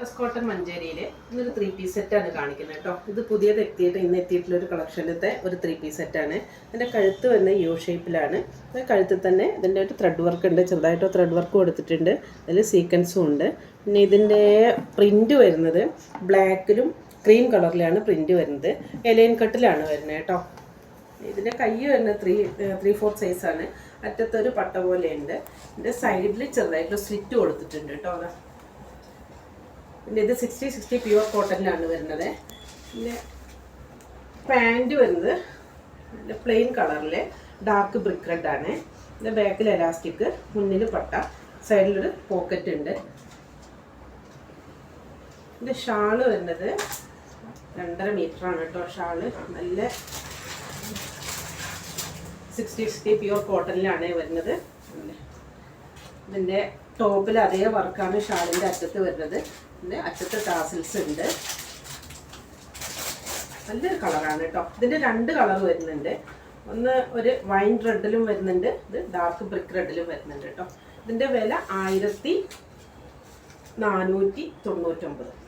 First cotton മഞ്ചേരിയിലെ ഇന്നൊരു 3 piece സെറ്റാണ് കാണിക്കുന്നത് കേട്ടോ. ഇത് പുതിയത് ഇന്ന് എത്തിയിട്ടുള്ള ഒരു കളക്ഷനത്തെ ഒരു 3 പീസ് സെറ്റാണ്. ഇതിൻ്റെ കഴുത്ത് വന്ന യു ഷേപ്പിലാണ്. കഴുത്തിൽ തന്നെ ഇതിൻ്റെ ഒരു ത്രെഡ് വർക്ക് ഉണ്ട്, ചെറുതായിട്ട് ത്രെഡ് വർക്ക് കൊടുത്തിട്ടുണ്ട്. അതിൽ സീക്വൻസും ഉണ്ട്. പിന്നെ ഇതിൻ്റെ പ്രിൻറ്റ് വരുന്നത് ബ്ലാക്കിലും ക്രീം കളറിലാണ് പ്രിൻറ്റ് വരുന്നത്. എലൈൻ കട്ടിലാണ് വരുന്നത് കേട്ടോ. ഇതിൻ്റെ കൈ വരുന്നത് 3/4 സൈസാണ്. അറ്റത്തൊരു പട്ട പോലെയുണ്ട്. ഇതിൻ്റെ സൈഡിൽ ചെറുതായിട്ട് സ്ലിറ്റ് കൊടുത്തിട്ടുണ്ട് കേട്ടോ. അതാ പിന്നെ ഇത് 60 പ്യുവർ കോട്ടണിലാണ് വരുന്നത്. പിന്നെ പാൻറ്റ് വരുന്നത് നല്ല പ്ലെയിൻ കളറിൽ ഡാർക്ക് ബ്രിക്ക് റെഡ് ആണ്. ഇതിൻ്റെ ബാക്കിൽ എലാസ്റ്റിക്, മുന്നിൽ പട്ട, സൈഡിലൊരു പോക്കറ്റ് ഉണ്ട്. ഇതിൻ്റെ ഷാള് വരുന്നത് 2.5 മീറ്ററാണ് കേട്ടോ. ഷാള് നല്ല 60 പ്യുവർ കോട്ടണിലാണ് വരുന്നത്. ഇതിൻ്റെ ടോപ്പിൽ അതേ വർക്കാണ് ഷാളിൻ്റെ അറ്റത്ത് വരുന്നത്. പിന്നെ അറ്റത്ത് ടാസിൽസ് ഉണ്ട്. നല്ലൊരു കളറാണ് കേട്ടോ. ഇതിൻ്റെ 2 കളർ വരുന്നുണ്ട്. ഒന്ന് ഒരു വൈൻ റെഡിലും വരുന്നുണ്ട്, ഇത് ഡാർക്ക് ബ്രിക്ക് റെഡിലും വരുന്നുണ്ട് കേട്ടോ. ഇതിൻ്റെ വില 1499.